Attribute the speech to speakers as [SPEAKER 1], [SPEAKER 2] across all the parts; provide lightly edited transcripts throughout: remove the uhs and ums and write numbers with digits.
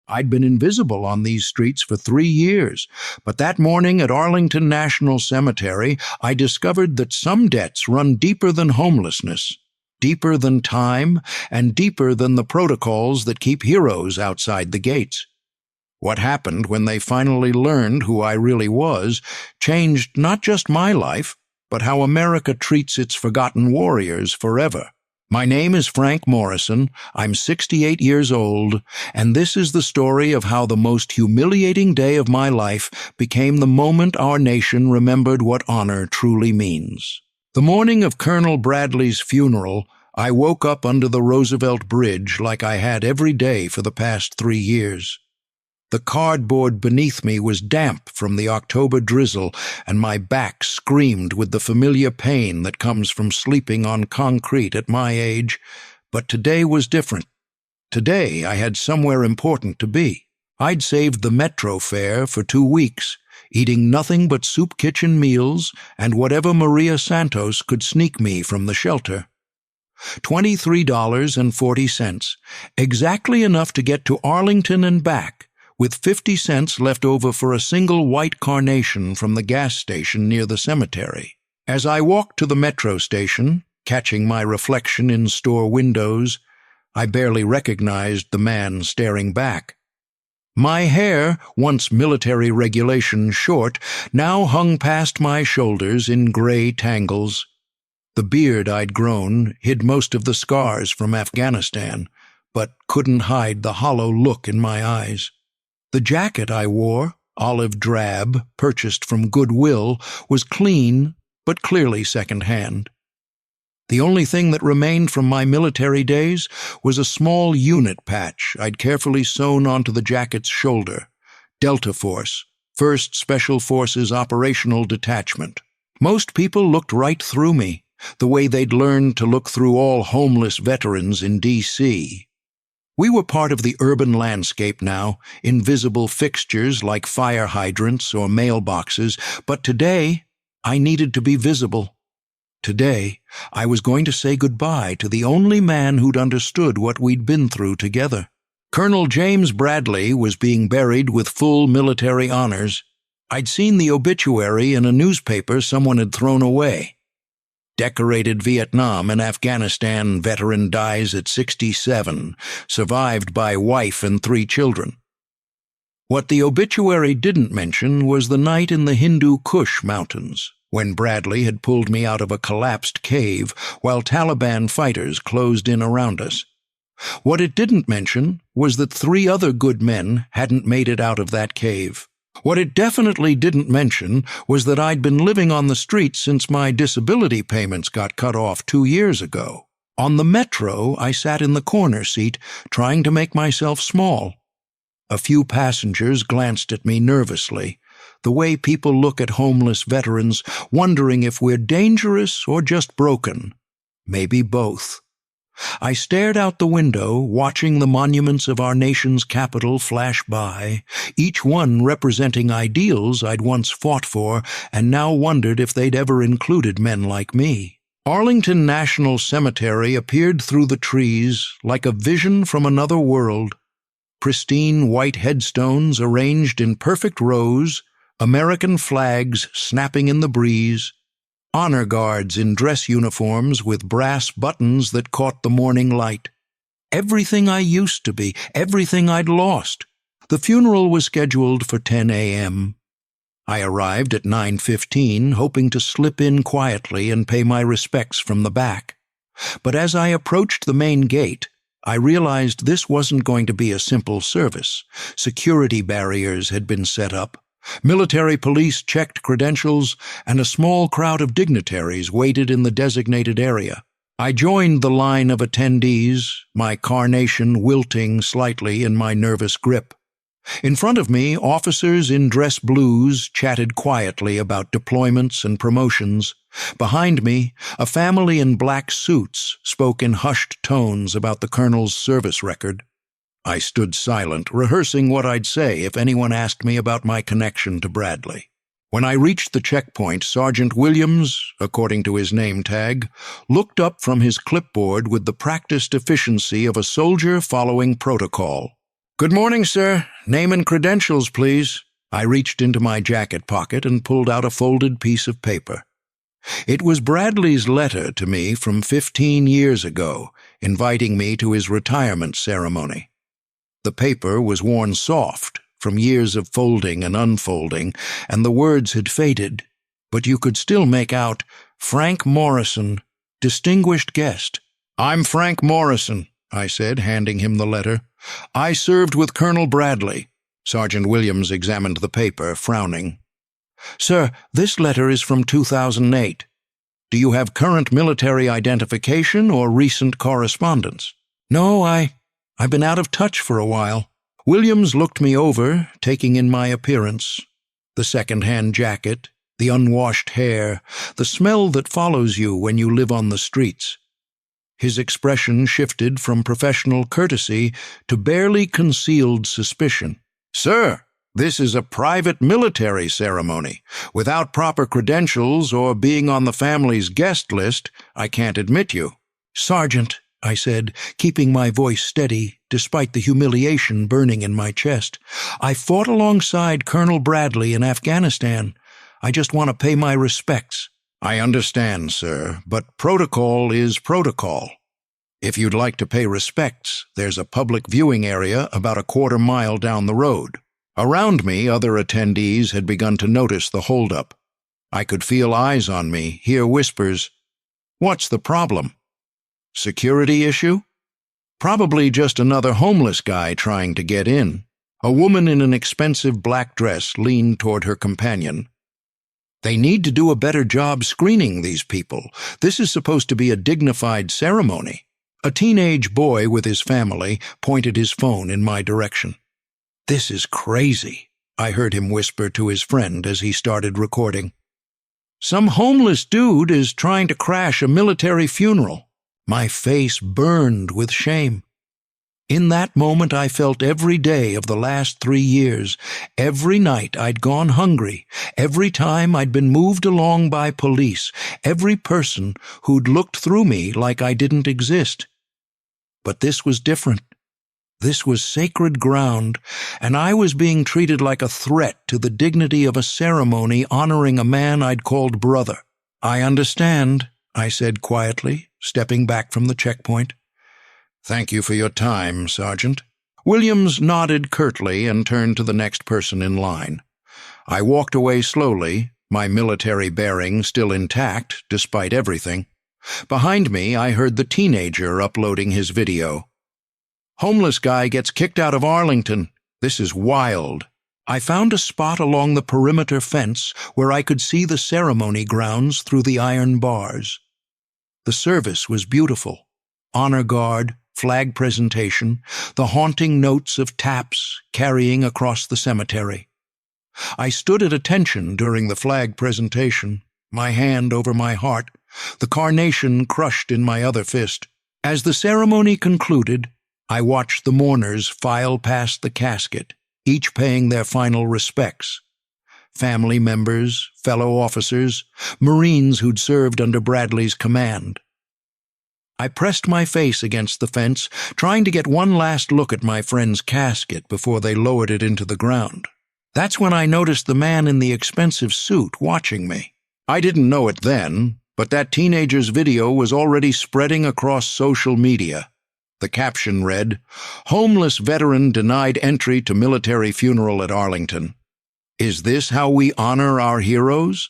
[SPEAKER 1] I'd been invisible on these streets for 3 years, but that morning at Arlington National Cemetery, I discovered that some debts run deeper than homelessness, deeper than time, and deeper than the protocols that keep heroes outside the gates. What happened when they finally learned who I really was changed not just my life, but how America treats its forgotten warriors forever. My name is Frank Morrison, I'm 68 years old, and this is the story of how the most humiliating day of my life became the moment our nation remembered what honor truly means. The morning of Colonel Bradley's funeral, I woke up under the Roosevelt Bridge like I had every day for the past 3 years. The cardboard beneath me was damp from the October drizzle, and my back screamed with the familiar pain that comes from sleeping on concrete at my age. But today was different. Today I had somewhere important to be. I'd saved the metro fare for 2 weeks, eating nothing but soup kitchen meals and whatever Maria Santos could sneak me from the shelter. $23.40, exactly enough to get to Arlington and back, with 50 cents left over for a single white carnation from the gas station near the cemetery. As I walked to the metro station, catching my reflection in store windows, I barely recognized the man staring back. My hair, once military regulation short, now hung past my shoulders in gray tangles. The beard I'd grown hid most of the scars from Afghanistan, but couldn't hide the hollow look in my eyes. The jacket I wore, olive drab, purchased from Goodwill, was clean, but clearly second-hand. The only thing that remained from my military days was a small unit patch I'd carefully sewn onto the jacket's shoulder. Delta Force, 1st Special Forces Operational Detachment. Most people looked right through me, the way they'd learned to look through all homeless veterans in D.C. We were part of the urban landscape now, invisible fixtures like fire hydrants or mailboxes, but today I needed to be visible. Today I was going to say goodbye to the only man who'd understood what we'd been through together. Colonel James Bradley was being buried with full military honors. I'd seen the obituary in a newspaper someone had thrown away. Decorated Vietnam and Afghanistan veteran dies at 67, survived by wife and 3 children. What the obituary didn't mention was the night in the Hindu Kush Mountains, when Bradley had pulled me out of a collapsed cave while Taliban fighters closed in around us. What it didn't mention was that 3 other good men hadn't made it out of that cave. What it definitely didn't mention was that I'd been living on the streets since my disability payments got cut off 2 years ago. On the metro, I sat in the corner seat, trying to make myself small. A few passengers glanced at me nervously, the way people look at homeless veterans, wondering if we're dangerous or just broken. Maybe both. I stared out the window, watching the monuments of our nation's capital flash by, each one representing ideals I'd once fought for and now wondered if they'd ever included men like me. Arlington National Cemetery appeared through the trees like a vision from another world. Pristine white headstones arranged in perfect rows, American flags snapping in the breeze, honor guards in dress uniforms with brass buttons that caught the morning light. Everything I used to be, everything I'd lost. The funeral was scheduled for 10 a.m. I arrived at 9:15, hoping to slip in quietly and pay my respects from the back. But as I approached the main gate, I realized this wasn't going to be a simple service. Security barriers had been set up. Military police checked credentials, and a small crowd of dignitaries waited in the designated area. I joined the line of attendees, my carnation wilting slightly in my nervous grip. In front of me, officers in dress blues chatted quietly about deployments and promotions. Behind me, a family in black suits spoke in hushed tones about the colonel's service record. I stood silent, rehearsing what I'd say if anyone asked me about my connection to Bradley. When I reached the checkpoint, Sergeant Williams, according to his name tag, looked up from his clipboard with the practiced efficiency of a soldier following protocol. "Good morning, sir. Name and credentials, please." I reached into my jacket pocket and pulled out a folded piece of paper. It was Bradley's letter to me from 15 years ago, inviting me to his retirement ceremony. The paper was worn soft from years of folding and unfolding, and the words had faded, but you could still make out Frank Morrison, distinguished guest. "I'm Frank Morrison," I said, handing him the letter. "I served with Colonel Bradley." Sergeant Williams examined the paper, frowning. "Sir, this letter is from 2008. Do you have current military identification or recent correspondence?" "No, I've been out of touch for a while." Williams looked me over, taking in my appearance. The second-hand jacket, the unwashed hair, the smell that follows you when you live on the streets. His expression shifted from professional courtesy to barely concealed suspicion. "Sir, this is a private military ceremony. Without proper credentials or being on the family's guest list, I can't admit you." "Sergeant," I said, keeping my voice steady despite the humiliation burning in my chest, "I fought alongside Colonel Bradley in Afghanistan. I just want to pay my respects." "I understand, sir, but protocol is protocol. If you'd like to pay respects, there's a public viewing area about a quarter-mile down the road." Around me, other attendees had begun to notice the holdup. I could feel eyes on me, hear whispers. "What's the problem? Security issue? Probably just another homeless guy trying to get in." A woman in an expensive black dress leaned toward her companion. "They need to do a better job screening these people. This is supposed to be a dignified ceremony." A teenage boy with his family pointed his phone in my direction. "This is crazy," I heard him whisper to his friend as he started recording. "Some homeless dude is trying to crash a military funeral." My face burned with shame. In that moment I felt every day of the last 3 years, every night I'd gone hungry, every time I'd been moved along by police, every person who'd looked through me like I didn't exist. But this was different. This was sacred ground, and I was being treated like a threat to the dignity of a ceremony honoring a man I'd called brother. "I understand," I said quietly, stepping back from the checkpoint. "Thank you for your time, Sergeant." Williams nodded curtly and turned to the next person in line. I walked away slowly, my military bearing still intact despite everything. Behind me, I heard the teenager uploading his video. "Homeless guy gets kicked out of Arlington. This is wild." I found a spot along the perimeter fence where I could see the ceremony grounds through the iron bars. The service was beautiful. Honor guard, flag presentation, the haunting notes of taps carrying across the cemetery. I stood at attention during the flag presentation, my hand over my heart, the carnation crushed in my other fist. As the ceremony concluded, I watched the mourners file past the casket, each paying their final respects. Family members, fellow officers, Marines who'd served under Bradley's command. I pressed my face against the fence, trying to get one last look at my friend's casket before they lowered it into the ground. That's when I noticed the man in the expensive suit watching me. I didn't know it then, but that teenager's video was already spreading across social media. The caption read, "Homeless veteran denied entry to military funeral at Arlington. Is this how we honor our heroes?"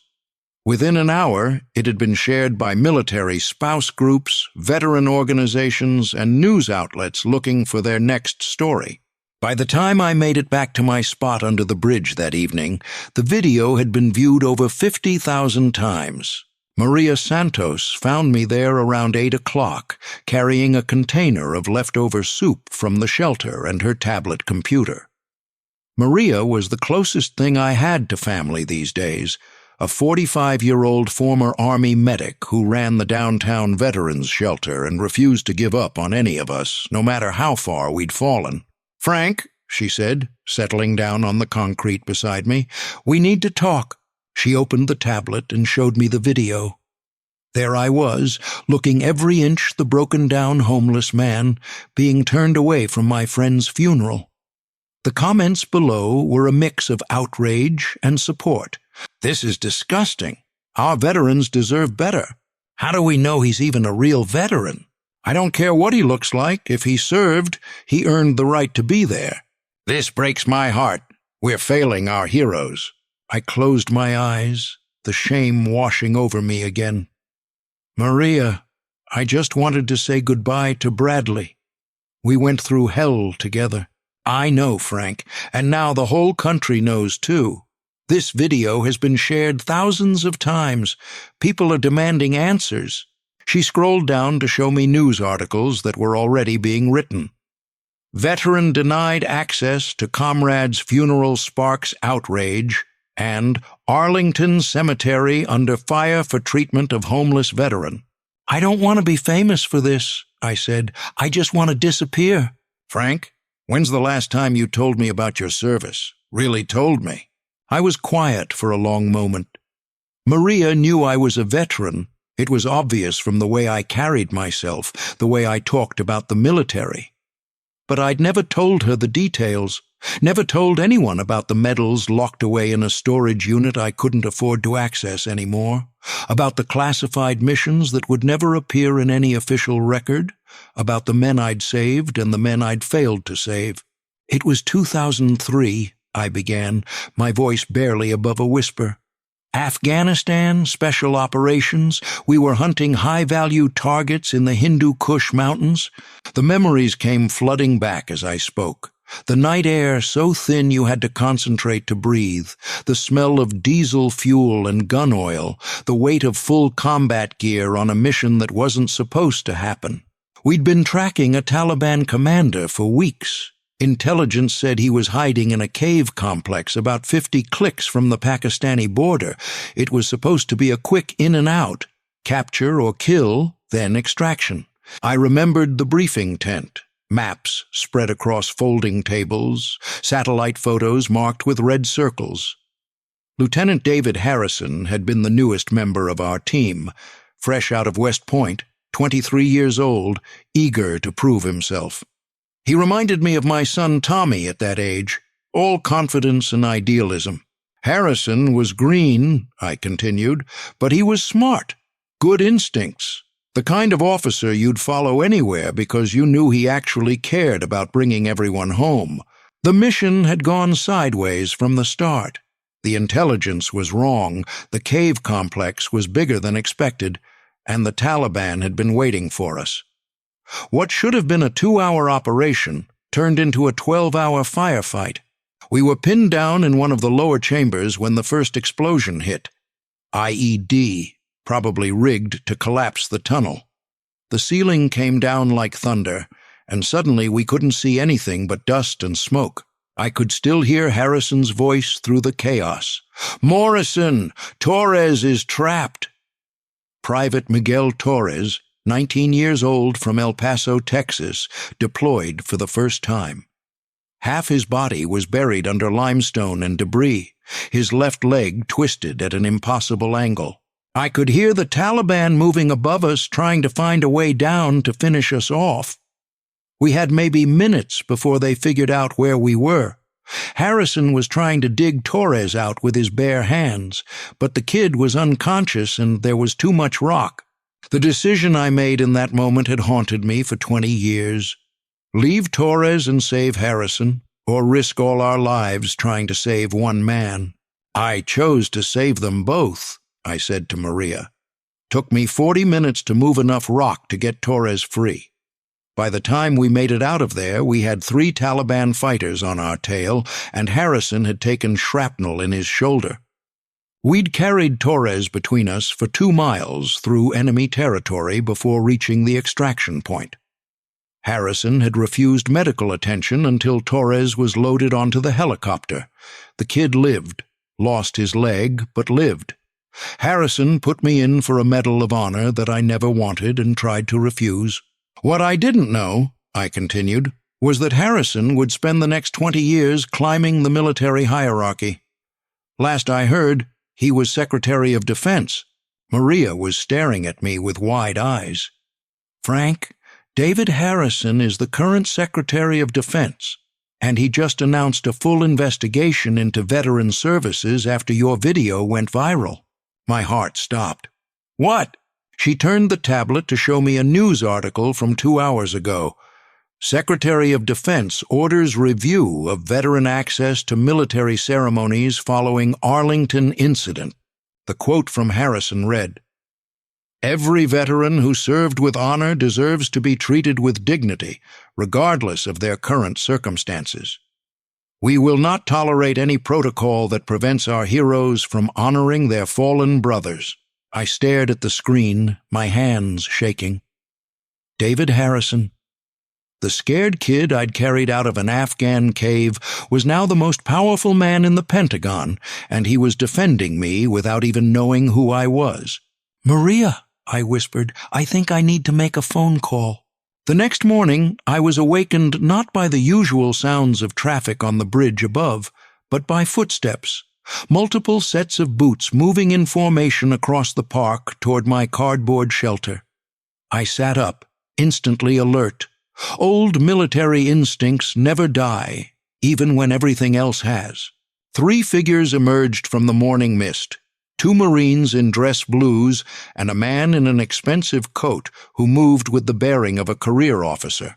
[SPEAKER 1] Within an hour, it had been shared by military spouse groups, veteran organizations, and news outlets looking for their next story. By the time I made it back to my spot under the bridge that evening, the video had been viewed over 50,000 times. Maria Santos found me there around 8 o'clock, carrying a container of leftover soup from the shelter and her tablet computer. Maria was the closest thing I had to family these days, a 45-year-old former Army medic who ran the downtown veterans shelter and refused to give up on any of us, no matter how far we'd fallen. "Frank," she said, settling down on the concrete beside me, "we need to talk." She opened the tablet and showed me the video. There I was, looking every inch the broken-down homeless man, being turned away from my friend's funeral. The comments below were a mix of outrage and support. "This is disgusting. Our veterans deserve better. How do we know he's even a real veteran? I don't care what he looks like. If he served, he earned the right to be there. This breaks my heart. We're failing our heroes." I closed my eyes, the shame washing over me again. "Maria, I just wanted to say goodbye to Bradley. We went through hell together." "I know, Frank, and now the whole country knows too. This video has been shared thousands of times. People are demanding answers." She scrolled down to show me news articles that were already being written. "Veteran denied access to comrade's funeral sparks outrage," and "Arlington Cemetery under fire for treatment of homeless veteran." "I don't want to be famous for this," I said. "I just want to disappear." "Frank, when's the last time you told me about your service? Really told me?" I was quiet for a long moment. Maria knew I was a veteran. It was obvious from the way I carried myself, the way I talked about the military. But I'd never told her the details, never told anyone about the medals locked away in a storage unit I couldn't afford to access anymore, about the classified missions that would never appear in any official record, about the men I'd saved and the men I'd failed to save. "It was 2003, I began, my voice barely above a whisper. "Afghanistan, special operations, we were hunting high-value targets in the Hindu Kush Mountains." The memories came flooding back as I spoke. The night air so thin you had to concentrate to breathe, the smell of diesel fuel and gun oil, the weight of full combat gear on a mission that wasn't supposed to happen. We'd been tracking a Taliban commander for weeks. Intelligence said he was hiding in a cave complex about 50 clicks from the Pakistani border. It was supposed to be a quick in and out, capture or kill, then extraction. I remembered the briefing tent, maps spread across folding tables, satellite photos marked with red circles. Lieutenant David Harrison had been the newest member of our team, fresh out of West Point, 23 years old, eager to prove himself. He reminded me of my son Tommy at that age, all confidence and idealism. "Harrison was green," I continued, "but he was smart, good instincts, the kind of officer you'd follow anywhere because you knew he actually cared about bringing everyone home. The mission had gone sideways from the start. The intelligence was wrong, the cave complex was bigger than expected, and the Taliban had been waiting for us. What should have been a 2-hour operation turned into a 12-hour firefight. We were pinned down in one of the lower chambers when the first explosion hit. IED, probably rigged to collapse the tunnel. The ceiling came down like thunder, and suddenly we couldn't see anything but dust and smoke. I could still hear Harrison's voice through the chaos. "Morrison, Torres is trapped." Private Miguel Torres, 19 years old, from El Paso, Texas, deployed for the first time. Half his body was buried under limestone and debris, his left leg twisted at an impossible angle. I could hear the Taliban moving above us, trying to find a way down to finish us off. We had maybe minutes before they figured out where we were. Harrison was trying to dig Torres out with his bare hands, but the kid was unconscious and there was too much rock. The decision I made in that moment had haunted me for 20 years. Leave Torres and save Harrison, or risk all our lives trying to save one man. I chose to save them both, I said to Maria. Took me 40 minutes to move enough rock to get Torres free. By the time we made it out of there, we had 3 Taliban fighters on our tail, and Harrison had taken shrapnel in his shoulder. We'd carried Torres between us for 2 miles through enemy territory before reaching the extraction point. Harrison had refused medical attention until Torres was loaded onto the helicopter. The kid lived, lost his leg, but lived. Harrison put me in for a Medal of Honor that I never wanted and tried to refuse. What I didn't know, I continued, was that Harrison would spend the next 20 years climbing the military hierarchy. Last I heard, he was Secretary of Defense. Maria was staring at me with wide eyes. "Frank, David Harrison is the current Secretary of Defense, And he just announced a full investigation into veteran services after your video went viral. My heart stopped. What? She turned the tablet to show me a news article from 2 hours ago. Secretary of Defense orders review of veteran access to military ceremonies following Arlington incident. The quote from Harrison read, "Every veteran who served with honor deserves to be treated with dignity, regardless of their current circumstances. We will not tolerate any protocol that prevents our heroes from honoring their fallen brothers." I stared at the screen, my hands shaking. David Harrison. The scared kid I'd carried out of an Afghan cave was now the most powerful man in the Pentagon, and he was defending me without even knowing who I was. "Maria," I whispered, "I think I need to make a phone call." The next morning, I was awakened not by the usual sounds of traffic on the bridge above, but by footsteps. Multiple sets of boots moving in formation across the park toward my cardboard shelter. I sat up, instantly alert. Old military instincts never die, even when everything else has. 3 figures emerged from the morning mist. 2 Marines in dress blues and a man in an expensive coat who moved with the bearing of a career officer.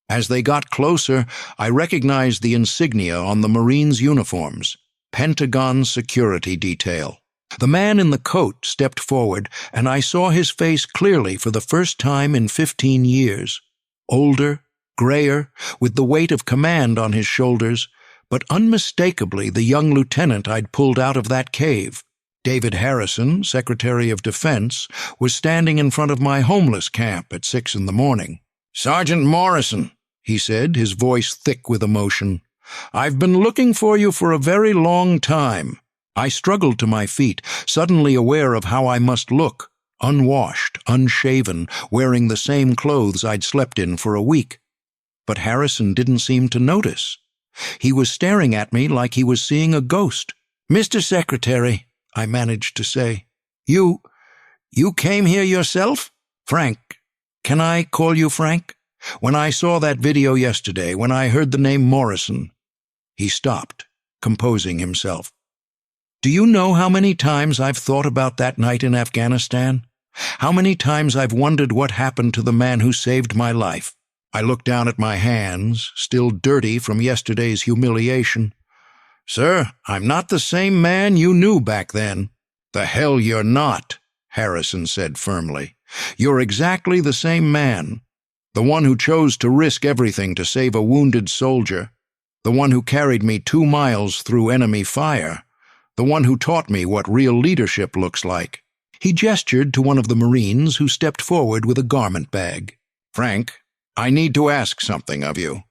[SPEAKER 1] As they got closer, I recognized the insignia on the Marines' uniforms. Pentagon Security Detail. The man in the coat stepped forward, and I saw his face clearly for the first time in 15 years. Older, grayer, with the weight of command on his shoulders, but unmistakably the young lieutenant I'd pulled out of that cave. David Harrison, Secretary of Defense, was standing in front of my homeless camp at 6 in the morning. "Sergeant Morrison," he said, his voice thick with emotion. "I've been looking for you for a very long time." I struggled to my feet, suddenly aware of how I must look, unwashed, unshaven, wearing the same clothes I'd slept in for a week. But Harrison didn't seem to notice. He was staring at me like he was seeing a ghost. "Mr. Secretary," I managed to say, You came here yourself?" "Frank. Can I call you Frank? When I saw that video yesterday, when I heard the name Morrison." He stopped, composing himself. "Do you know how many times I've thought about that night in Afghanistan? How many times I've wondered what happened to the man who saved my life?" I looked down at my hands, still dirty from yesterday's humiliation. "Sir, I'm not the same man you knew back then." "The hell you're not," Harrison said firmly. "You're exactly the same man. The one who chose to risk everything to save a wounded soldier. The one who carried me 2 miles through enemy fire. The one who taught me what real leadership looks like." He gestured to one of the Marines who stepped forward with a garment bag. "Frank, I need to ask something of you.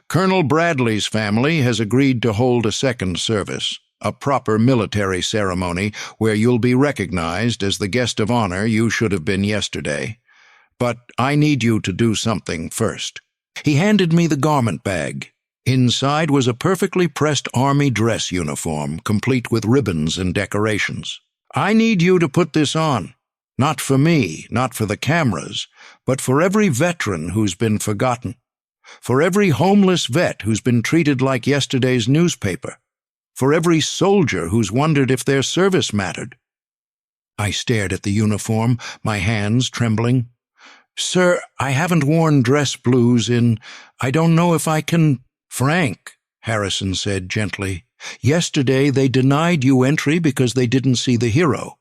[SPEAKER 1] Colonel Bradley's family has agreed to hold a second service, a proper military ceremony where you'll be recognized as the guest of honor you should have been yesterday. But I need you to do something first." He handed me the garment bag. Inside was a perfectly pressed army dress uniform, complete with ribbons and decorations. "I need you to put this on. Not for me, not for the cameras, but for every veteran who's been forgotten. For every homeless vet who's been treated like yesterday's newspaper. For every soldier who's wondered if their service mattered." I stared at the uniform, my hands trembling. "Sir, I haven't worn dress blues I don't know if I can—" "Frank," Harrison said gently, "yesterday they denied you entry because they didn't see the hero.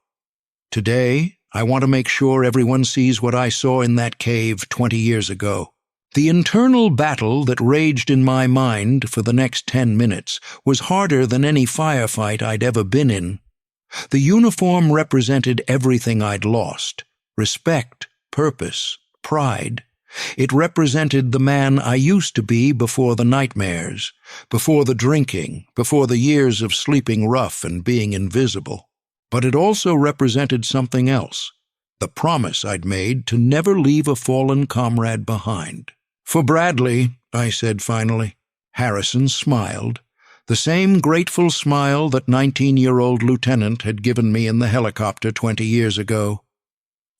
[SPEAKER 1] Today, I want to make sure everyone sees what I saw in that cave 20 years ago." The internal battle that raged in my mind for the next 10 minutes was harder than any firefight I'd ever been in. The uniform represented everything I'd lost: respect, purpose, pride. It represented the man I used to be before the nightmares, before the drinking, before the years of sleeping rough and being invisible. But it also represented something else, the promise I'd made to never leave a fallen comrade behind. "For Bradley," I said finally. Harrison smiled, the same grateful smile that 19-year-old lieutenant had given me in the helicopter 20 years ago.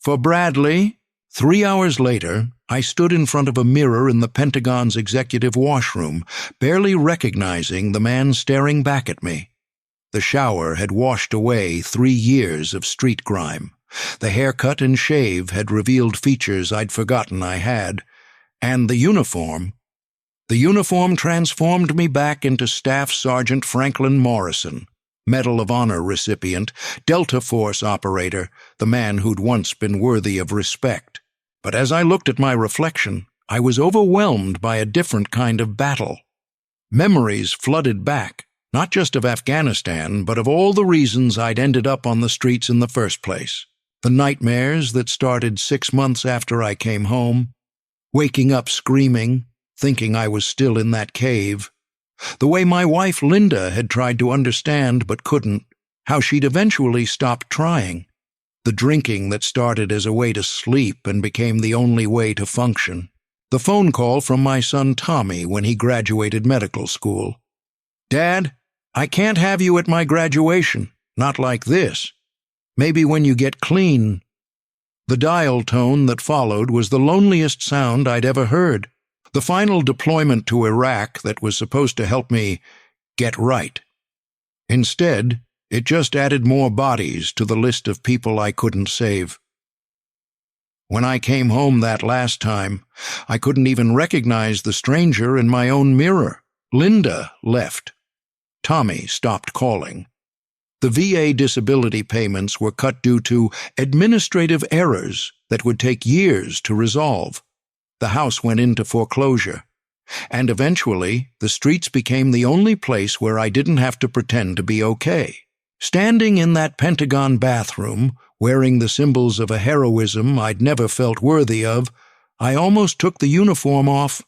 [SPEAKER 1] "For Bradley," 3 hours later, I stood in front of a mirror in the Pentagon's executive washroom, barely recognizing the man staring back at me. The shower had washed away 3 years of street grime. The haircut and shave had revealed features I'd forgotten I had. And the uniform transformed me back into Staff Sergeant Franklin Morrison, Medal of Honor recipient, Delta Force operator, the man who'd once been worthy of respect. But as I looked at my reflection, I was overwhelmed by a different kind of battle. Memories flooded back, not just of Afghanistan, but of all the reasons I'd ended up on the streets in the first place. The nightmares that started 6 months after I came home, waking up screaming, thinking I was still in that cave. The way my wife Linda had tried to understand but couldn't, how she'd eventually stopped trying. The drinking that started as a way to sleep and became the only way to function. The phone call from my son Tommy when he graduated medical school. "Dad, I can't have you at my graduation, not like this. Maybe when you get clean." The dial tone that followed was the loneliest sound I'd ever heard. The final deployment to Iraq that was supposed to help me get right. Instead, it just added more bodies to the list of people I couldn't save. When I came home that last time, I couldn't even recognize the stranger in my own mirror. Linda left. Tommy stopped calling. The VA disability payments were cut due to administrative errors that would take years to resolve. The house went into foreclosure. And eventually, the streets became the only place where I didn't have to pretend to be okay. Standing in that Pentagon bathroom, wearing the symbols of a heroism I'd never felt worthy of, I almost took the uniform off,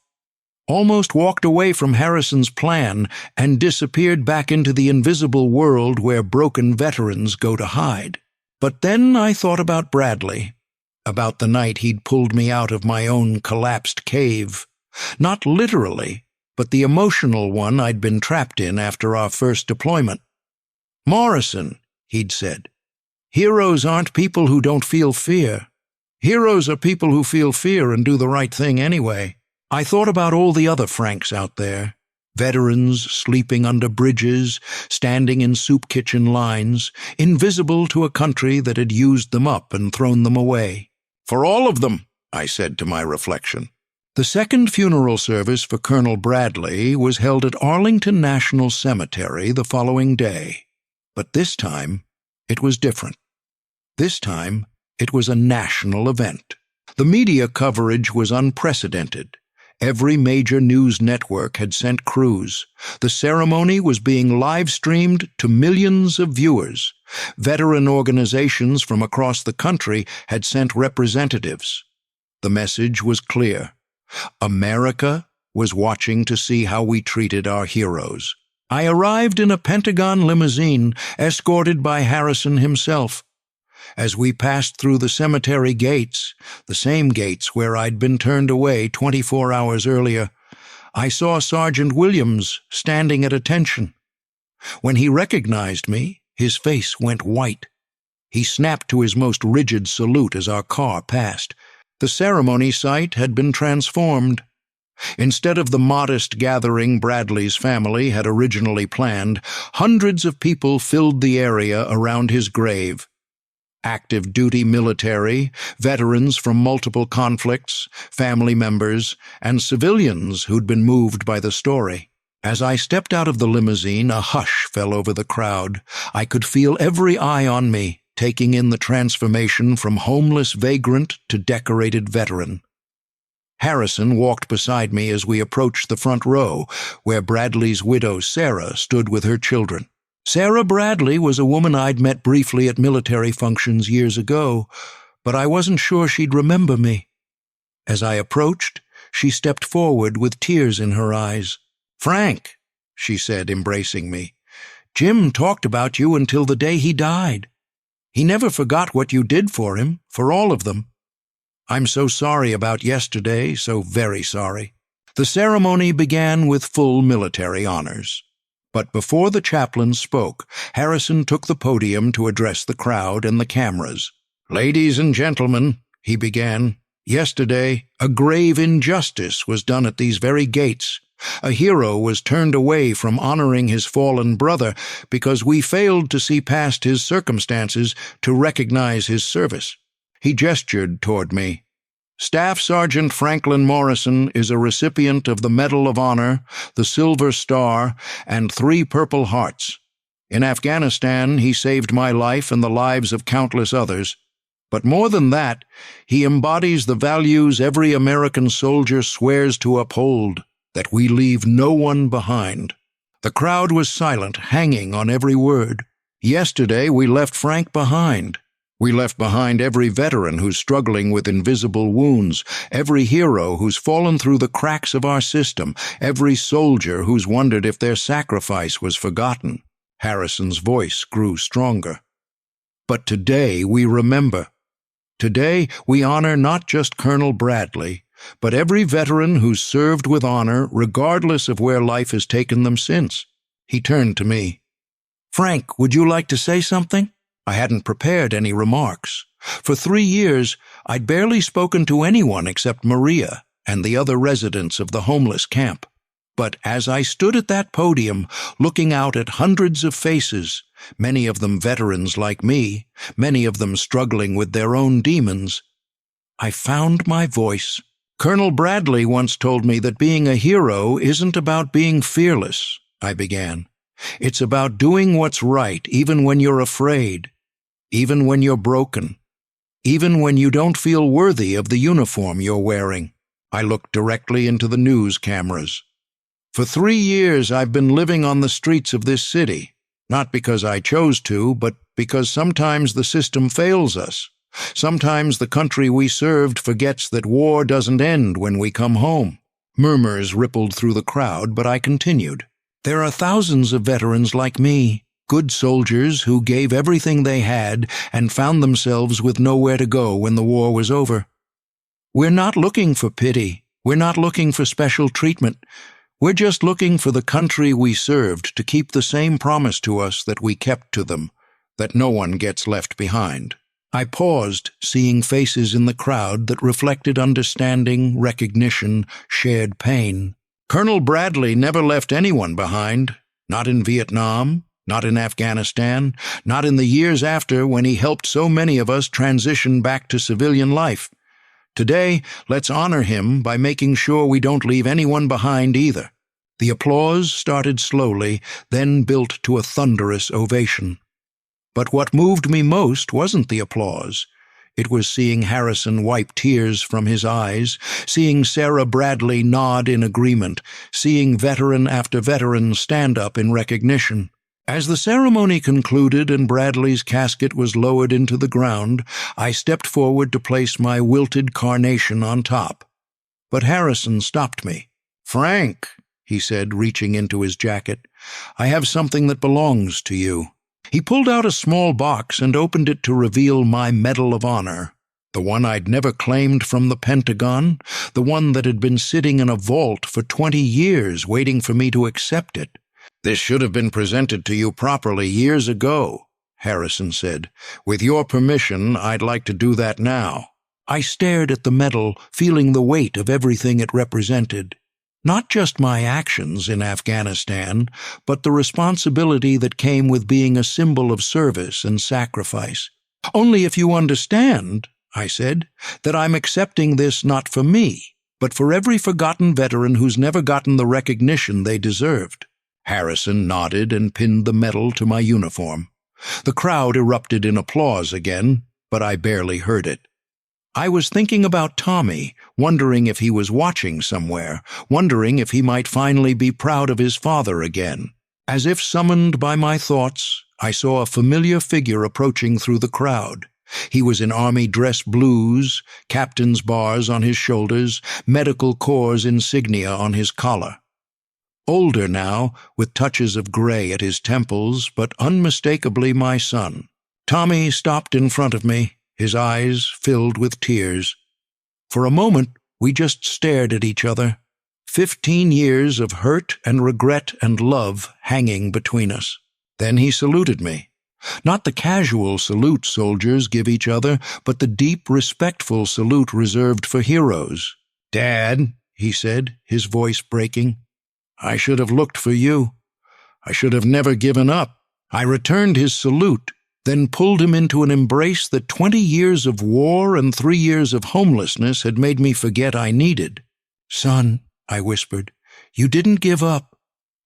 [SPEAKER 1] almost walked away from Harrison's plan, and disappeared back into the invisible world where broken veterans go to hide. But then I thought about Bradley, about the night he'd pulled me out of my own collapsed cave. Not literally, but the emotional one I'd been trapped in after our first deployment. "Morrison," he'd said, "heroes aren't people who don't feel fear. Heroes are people who feel fear and do the right thing anyway." I thought about all the other Franks out there, veterans sleeping under bridges, standing in soup kitchen lines, invisible to a country that had used them up and thrown them away. "For all of them," I said to my reflection. The second funeral service for Colonel Bradley was held at Arlington National Cemetery the following day. But this time, it was different. This time, it was a national event. The media coverage was unprecedented. Every major news network had sent crews. The ceremony was being live-streamed to millions of viewers. Veteran organizations from across the country had sent representatives. The message was clear. America was watching to see how we treated our heroes. I arrived in a Pentagon limousine, escorted by Harrison himself. As we passed through the cemetery gates, the same gates where I'd been turned away 24 hours earlier, I saw Sergeant Williams standing at attention. When he recognized me, his face went white. He snapped to his most rigid salute as our car passed. The ceremony site had been transformed. Instead of the modest gathering Bradley's family had originally planned, hundreds of people filled the area around his grave. Active duty military, veterans from multiple conflicts, family members, and civilians who'd been moved by the story. As I stepped out of the limousine, a hush fell over the crowd. I could feel every eye on me, taking in the transformation from homeless vagrant to decorated veteran. Harrison walked beside me as we approached the front row, where Bradley's widow Sarah stood with her children. Sarah Bradley was a woman I'd met briefly at military functions years ago, but I wasn't sure she'd remember me. As I approached, she stepped forward with tears in her eyes. "Frank," she said, embracing me, "Jim talked about you until the day he died. He never forgot what you did for him, for all of them. I'm so sorry about yesterday, so very sorry." The ceremony began with full military honors. But before the chaplain spoke, Harrison took the podium to address the crowd and the cameras. "Ladies and gentlemen," he began, Yesterday, a grave injustice was done at these very gates. A hero was turned away from honoring his fallen brother because we failed to see past his circumstances to recognize his service. He gestured toward me. Staff Sergeant Franklin Morrison is a recipient of the Medal of Honor, the Silver Star, and 3 Purple Hearts. In Afghanistan, he saved my life and the lives of countless others. But more than that, he embodies the values every American soldier swears to uphold, that we leave no one behind. The crowd was silent, hanging on every word. Yesterday, we left Frank behind. We left behind every veteran who's struggling with invisible wounds, every hero who's fallen through the cracks of our system, every soldier who's wondered if their sacrifice was forgotten. Harrison's voice grew stronger. But today we remember. Today we honor not just Colonel Bradley, but every veteran who's served with honor regardless of where life has taken them since. He turned to me. Frank, would you like to say something? I hadn't prepared any remarks. For 3 years, I'd barely spoken to anyone except Maria and the other residents of the homeless camp. But as I stood at that podium, looking out at hundreds of faces, many of them veterans like me, many of them struggling with their own demons, I found my voice. Colonel Bradley once told me that being a hero isn't about being fearless, I began. It's about doing what's right even when you're afraid, even when you're broken, even when you don't feel worthy of the uniform you're wearing. I looked directly into the news cameras. For 3 years I've been living on the streets of this city, not because I chose to, but because sometimes the system fails us. Sometimes the country we served forgets that war doesn't end when we come home. Murmurs rippled through the crowd, but I continued. There are thousands of veterans like me, good soldiers who gave everything they had and found themselves with nowhere to go when the war was over. We're not looking for pity. We're not looking for special treatment. We're just looking for the country we served to keep the same promise to us that we kept to them, that no one gets left behind. I paused, seeing faces in the crowd that reflected understanding, recognition, shared pain. Colonel Bradley never left anyone behind, not in Vietnam, not in Afghanistan, not in the years after when he helped so many of us transition back to civilian life. Today, let's honor him by making sure we don't leave anyone behind either. The applause started slowly, then built to a thunderous ovation. But what moved me most wasn't the applause. It was seeing Harrison wipe tears from his eyes, seeing Sarah Bradley nod in agreement, seeing veteran after veteran stand up in recognition. As the ceremony concluded and Bradley's casket was lowered into the ground, I stepped forward to place my wilted carnation on top. But Harrison stopped me. "Frank," he said, reaching into his jacket, "I have something that belongs to you." He pulled out a small box and opened it to reveal my Medal of Honor, the one I'd never claimed from the Pentagon, the one that had been sitting in a vault for 20 years waiting for me to accept it. "This should have been presented to you properly years ago," Harrison said. "With your permission, I'd like to do that now." I stared at the medal, feeling the weight of everything it represented. Not just my actions in Afghanistan, but the responsibility that came with being a symbol of service and sacrifice. "Only if you understand," I said, "that I'm accepting this not for me, but for every forgotten veteran who's never gotten the recognition they deserved." Harrison nodded and pinned the medal to my uniform. The crowd erupted in applause again, but I barely heard it. I was thinking about Tommy, wondering if he was watching somewhere, wondering if he might finally be proud of his father again. As if summoned by my thoughts, I saw a familiar figure approaching through the crowd. He was in army dress blues, captain's bars on his shoulders, medical corps insignia on his collar. Older now, with touches of gray at his temples, but unmistakably my son. Tommy stopped in front of me, his eyes filled with tears. For a moment, we just stared at each other, 15 years of hurt and regret and love hanging between us. Then he saluted me. Not the casual salute soldiers give each other, but the deep, respectful salute reserved for heroes. "Dad," he said, his voice breaking, "I should have looked for you. I should have never given up." I returned his salute, then pulled him into an embrace that 20 years of war and 3 years of homelessness had made me forget I needed. "Son," I whispered, "you didn't give up.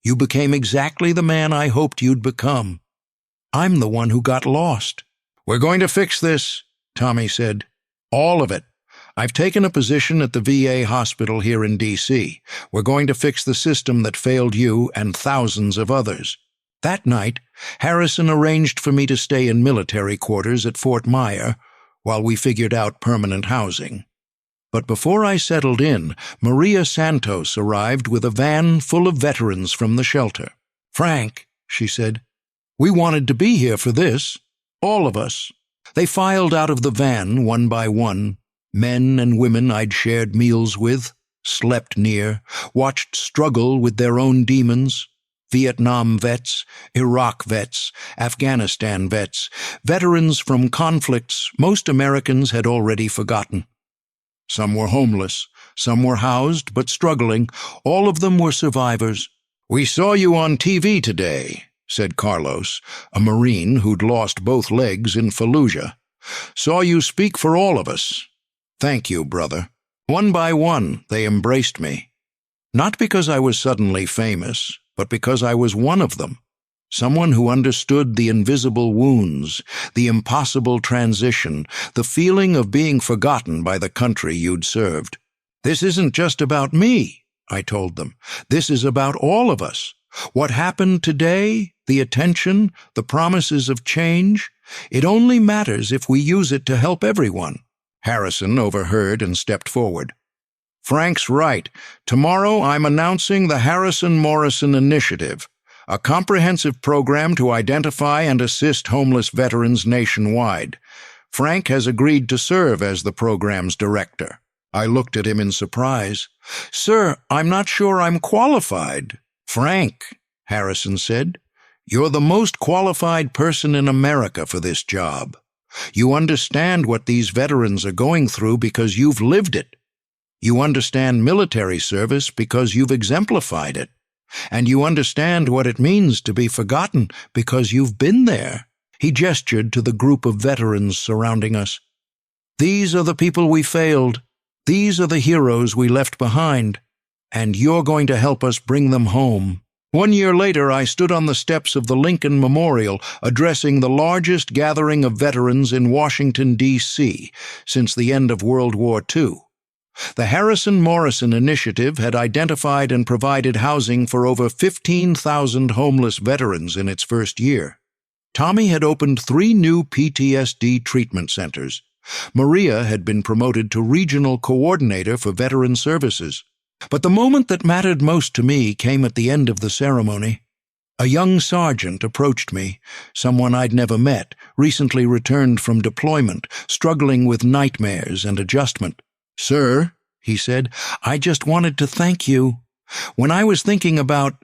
[SPEAKER 1] You became exactly the man I hoped you'd become. I'm the one who got lost." "We're going to fix this," Tommy said. "All of it. I've taken a position at the VA hospital here in D.C. We're going to fix the system that failed you and thousands of others." That night, Harrison arranged for me to stay in military quarters at Fort Myer while we figured out permanent housing. But before I settled in, Maria Santos arrived with a van full of veterans from the shelter. "Frank," she said, "we wanted to be here for this. All of us." They filed out of the van one by one, men and women I'd shared meals with, slept near, watched struggle with their own demons. Vietnam vets, Iraq vets, Afghanistan vets, veterans from conflicts most Americans had already forgotten. Some were homeless, some were housed but struggling, all of them were survivors. "We saw you on TV today," said Carlos, a Marine who'd lost both legs in Fallujah. "Saw you speak for all of us. Thank you, brother." One by one, they embraced me. Not because I was suddenly famous, but because I was one of them. Someone who understood the invisible wounds, the impossible transition, the feeling of being forgotten by the country you'd served. "This isn't just about me," I told them. "This is about all of us. What happened today, the attention, the promises of change, it only matters if we use it to help everyone." Harrison overheard and stepped forward. "Frank's right. Tomorrow I'm announcing the Harrison Morrison Initiative, a comprehensive program to identify and assist homeless veterans nationwide. Frank has agreed to serve as the program's director." I looked at him in surprise. "Sir, I'm not sure I'm qualified." "Frank," Harrison said, "you're the most qualified person in America for this job. You understand what these veterans are going through because you've lived it. You understand military service because you've exemplified it. And you understand what it means to be forgotten because you've been there." He gestured to the group of veterans surrounding us. "These are the people we failed. These are the heroes we left behind. And you're going to help us bring them home." 1 year later, I stood on the steps of the Lincoln Memorial addressing the largest gathering of veterans in Washington, D.C. since the end of World War II. The Harrison Morrison Initiative had identified and provided housing for over 15,000 homeless veterans in its first year. Tommy had opened 3 new PTSD treatment centers. Maria had been promoted to regional coordinator for veteran services. But the moment that mattered most to me came at the end of the ceremony. A young sergeant approached me, someone I'd never met, recently returned from deployment, struggling with nightmares and adjustment. "Sir," he said, "I just wanted to thank you. When I was thinking about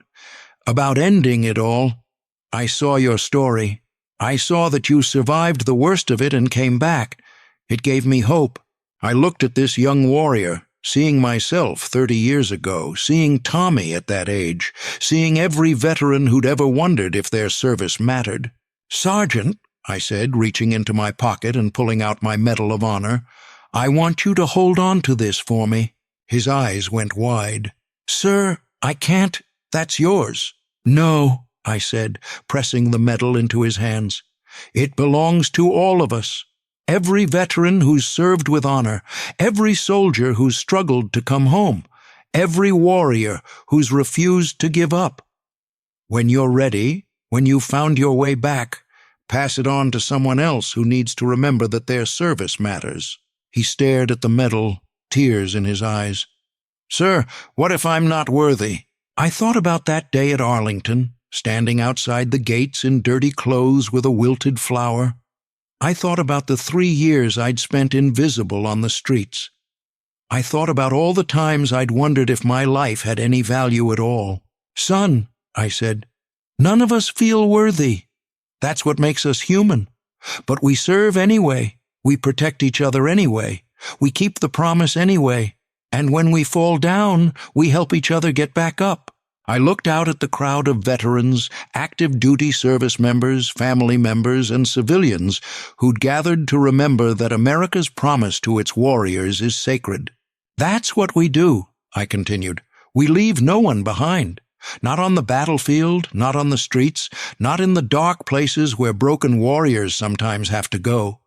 [SPEAKER 1] ending it all, I saw your story. I saw that you survived the worst of it and came back. It gave me hope." I looked at this young warrior, seeing myself 30 years ago, seeing Tommy at that age, seeing every veteran who'd ever wondered if their service mattered. "Sergeant," I said, reaching into my pocket and pulling out my Medal of Honor, "I want you to hold on to this for me." His eyes went wide. "Sir, I can't. That's yours." "No," I said, pressing the medal into his hands. "It belongs to all of us. Every veteran who's served with honor, every soldier who's struggled to come home, every warrior who's refused to give up. When you're ready, when you've found your way back, pass it on to someone else who needs to remember that their service matters." He stared at the medal, tears in his eyes. "Sir, what if I'm not worthy?" I thought about that day at Arlington, standing outside the gates in dirty clothes with a wilted flower. I thought about the 3 years I'd spent invisible on the streets. I thought about all the times I'd wondered if my life had any value at all. "Son," I said, "none of us feel worthy. That's what makes us human. But we serve anyway. We protect each other anyway. We keep the promise anyway. And when we fall down, we help each other get back up. I looked out at the crowd of veterans, active duty service members, family members, and civilians who'd gathered to remember that America's promise to its warriors is sacred. That's what we do, I continued. We leave no one behind. Not on the battlefield, not on the streets, not in the dark places where broken warriors sometimes have to go.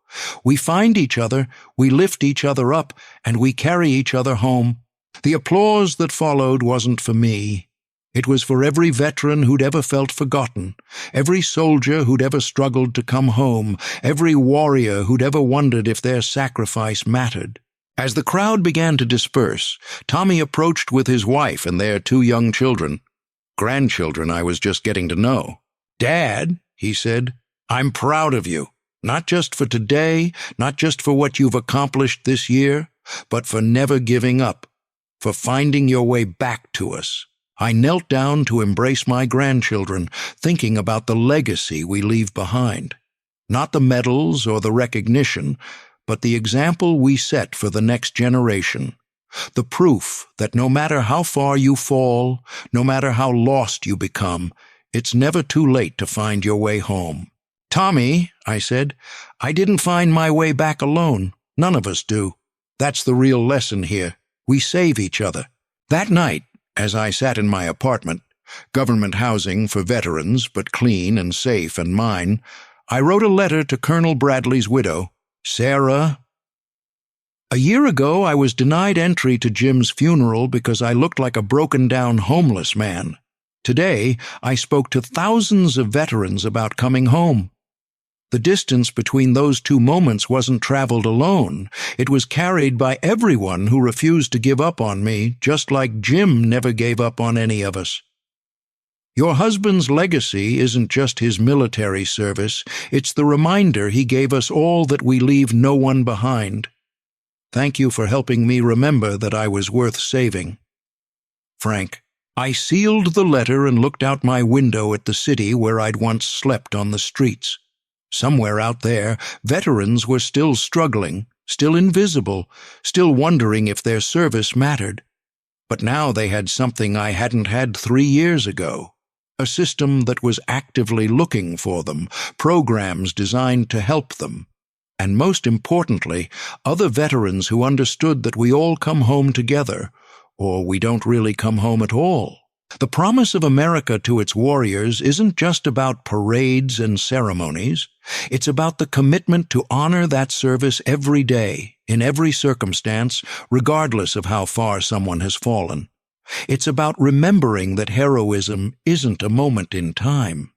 [SPEAKER 1] We find each other, we lift each other up, and we carry each other home. The applause that followed wasn't for me. It was for every veteran who'd ever felt forgotten, every soldier who'd ever struggled to come home, every warrior who'd ever wondered if their sacrifice mattered. As the crowd began to disperse, Tommy approached with his wife and their 2 young children. Grandchildren I was just getting to know. "Dad," he said, "I'm proud of you. Not just for today, not just for what you've accomplished this year, but for never giving up, for finding your way back to us." I knelt down to embrace my grandchildren, thinking about the legacy we leave behind. Not the medals or the recognition, but the example we set for the next generation. The proof that no matter how far you fall, no matter how lost you become, it's never too late to find your way home. "Tommy," I said, "I didn't find my way back alone. None of us do. That's the real lesson here. We save each other." That night, as I sat in my apartment, government housing for veterans, but clean and safe and mine, I wrote a letter to Colonel Bradley's widow, Sarah. A year ago, I was denied entry to Jim's funeral because I looked like a broken-down homeless man. Today, I spoke to thousands of veterans about coming home. The distance between those 2 moments wasn't traveled alone. It was carried by everyone who refused to give up on me, just like Jim never gave up on any of us. Your husband's legacy isn't just his military service, it's the reminder he gave us all that we leave no one behind. Thank you for helping me remember that I was worth saving. Frank. I sealed the letter and looked out my window at the city where I'd once slept on the streets. Somewhere out there, veterans were still struggling, still invisible, still wondering if their service mattered. But now they had something I hadn't had 3 years ago. A system that was actively looking for them, programs designed to help them. And most importantly, other veterans who understood that we all come home together, or we don't really come home at all. The promise of America to its warriors isn't just about parades and ceremonies. It's about the commitment to honor that service every day, in every circumstance, regardless of how far someone has fallen. It's about remembering that heroism isn't a moment in time.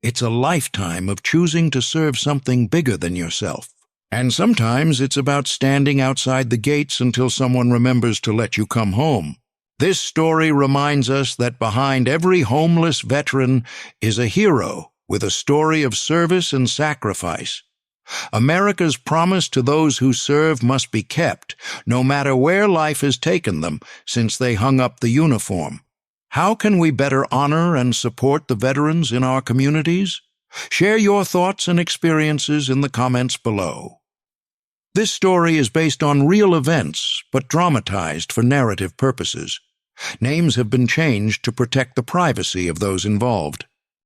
[SPEAKER 1] It's a lifetime of choosing to serve something bigger than yourself. And sometimes it's about standing outside the gates until someone remembers to let you come home. This story reminds us that behind every homeless veteran is a hero with a story of service and sacrifice. America's promise to those who serve must be kept, no matter where life has taken them since they hung up the uniform. How can we better honor and support the veterans in our communities? Share your thoughts and experiences in the comments below. This story is based on real events, but dramatized for narrative purposes. Names have been changed to protect the privacy of those involved.